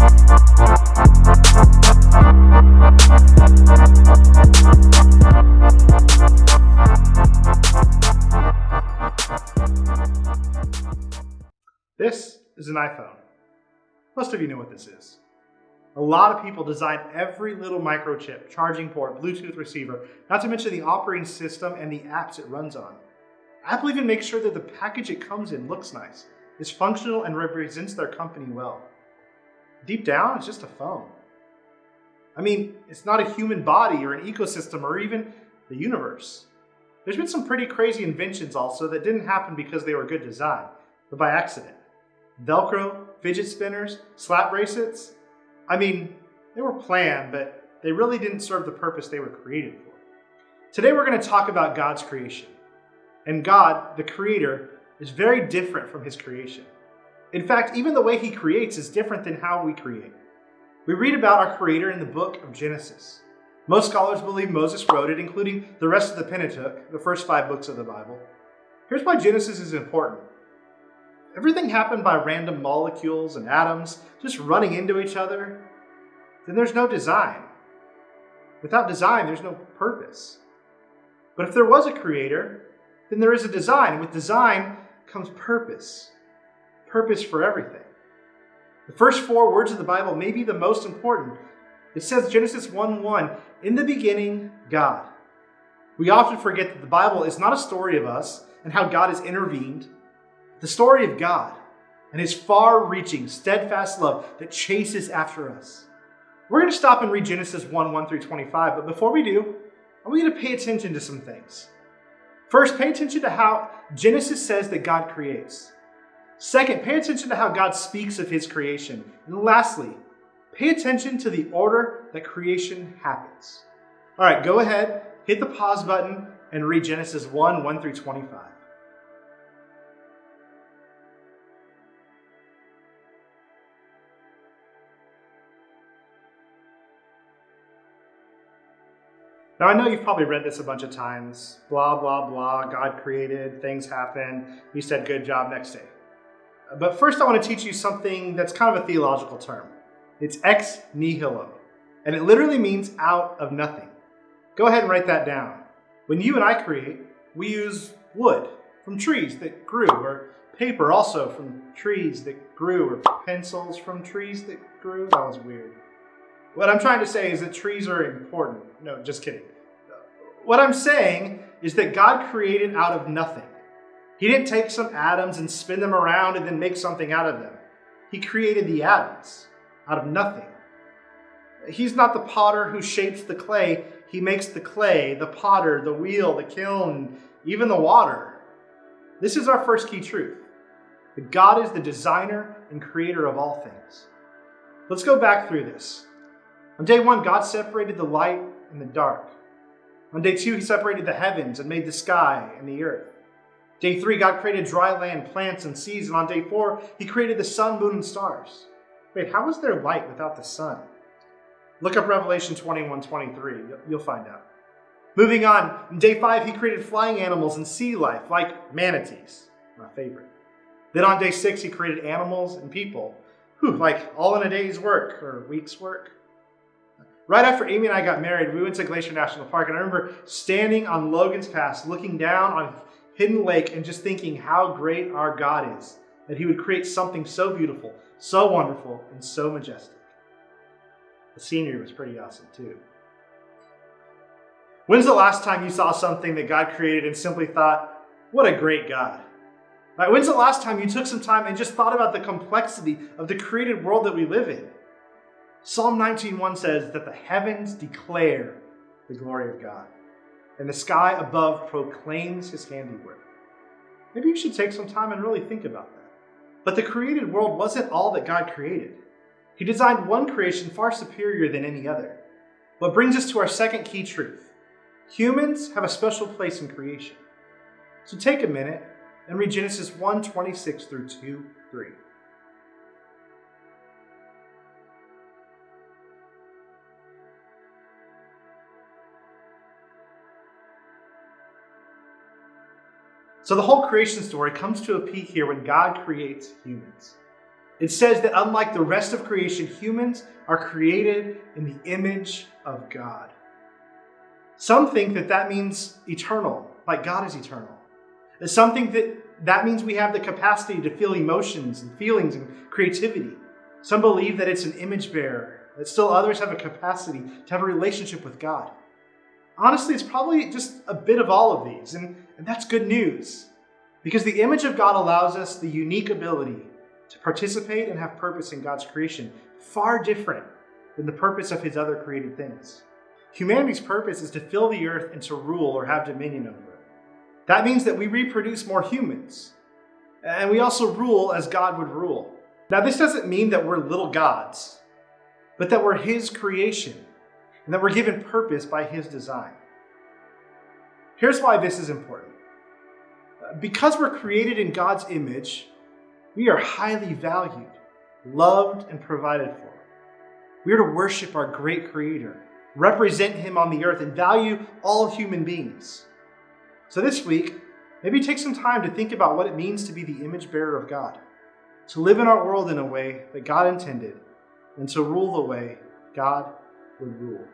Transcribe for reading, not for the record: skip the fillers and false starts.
This is an iPhone. Most of you know what this is. A lot of people design every little microchip, charging port, Bluetooth receiver, not to mention the operating system and the apps it runs on. Apple even makes sure that the package it comes in looks nice, is functional, and represents their company well. Deep down, it's just a phone. I mean, it's not a human body or an ecosystem or even the universe. There's been some pretty crazy inventions also that didn't happen because they were good design, but by accident. Velcro, fidget spinners, slap bracelets. I mean, they were planned, but they really didn't serve the purpose they were created for. Today we're going to talk about God's creation. And God, the Creator, is very different from His creation. In fact, even the way He creates is different than how we create. We read about our Creator in the book of Genesis. Most scholars believe Moses wrote it, including the rest of the Pentateuch, the first 5 books of the Bible. Here's why Genesis is important. Everything happened by random molecules and atoms just running into each other. Then there's no design. Without design, there's no purpose. But if there was a creator, then there is a design. With design comes purpose. Purpose for everything. The first 4 words of the Bible may be the most important. It says, Genesis 1:1, in the beginning, God. We often forget that the Bible is not a story of us and how God has intervened. The story of God and His far-reaching, steadfast love that chases after us. We're going to stop and read Genesis 1:1 through 25, but before we do, I want you to pay attention to some things. First, pay attention to how Genesis says that God creates. Second, pay attention to how God speaks of His creation. And lastly, pay attention to the order that creation happens. All right, go ahead, hit the pause button, and read Genesis 1:1 through 25. Now, I know you've probably read this a bunch of times. Blah, blah, blah, God created, things happen, He said good job, next day. But first I want to teach you something that's kind of a theological term. It's ex nihilo, and it literally means out of nothing. Go ahead and write that down. When you and I create, we use wood from trees that grew, or paper also from trees that grew, or pencils from trees that grew. That was weird. What I'm trying to say is that trees are important. No, just kidding. What I'm saying is that God created out of nothing. He didn't take some atoms and spin them around and then make something out of them. He created the atoms out of nothing. He's not the potter who shapes the clay. He makes the clay, the potter, the wheel, the kiln, even the water. This is our first key truth. That God is the designer and creator of all things. Let's go back through this. On day 1, God separated the light and the dark. On day 2, He separated the heavens and made the sky and the earth. Day 3, God created dry land, plants, and seas. And on day 4, He created the sun, moon, and stars. Wait, how is there light without the sun? Look up Revelation 21:23. You'll find out. Moving on, on day 5, He created flying animals and sea life, like manatees, my favorite. Then on day 6, He created animals and people, like all in a day's work or week's work. Right after Amy and I got married, we went to Glacier National Park, and I remember standing on Logan's Pass, looking down on Hidden Lake and just thinking how great our God is, that He would create something so beautiful, so wonderful, and so majestic. The scenery was pretty awesome too. When's the last time you saw something that God created and simply thought, what a great God? Right, when's the last time you took some time and just thought about the complexity of the created world that we live in? Psalm 19:1 says that the heavens declare the glory of God, and the sky above proclaims His handiwork. Maybe you should take some time and really think about that. But the created world wasn't all that God created. He designed one creation far superior than any other. What brings us to our second key truth. Humans have a special place in creation. So take a minute and read Genesis 1:26 through 2:3. So the whole creation story comes to a peak here when God creates humans. It says that unlike the rest of creation, humans are created in the image of God. Some think that that means eternal, like God is eternal. Some think that means we have the capacity to feel emotions and feelings and creativity. Some believe that it's an image bearer, that still others have a capacity to have a relationship with God. Honestly, it's probably just a bit of all of these, and that's good news. Because the image of God allows us the unique ability to participate and have purpose in God's creation, far different than the purpose of his other created things. Humanity's purpose is to fill the earth and to rule or have dominion over it. That means that we reproduce more humans, and we also rule as God would rule. Now, this doesn't mean that we're little gods, but that we're his creation, and that we're given purpose by his design. Here's why this is important. Because we're created in God's image, we are highly valued, loved, and provided for. We are to worship our great Creator, represent him on the earth, and value all human beings. So this week, maybe take some time to think about what it means to be the image bearer of God, to live in our world in a way that God intended, and to rule the way God would rule.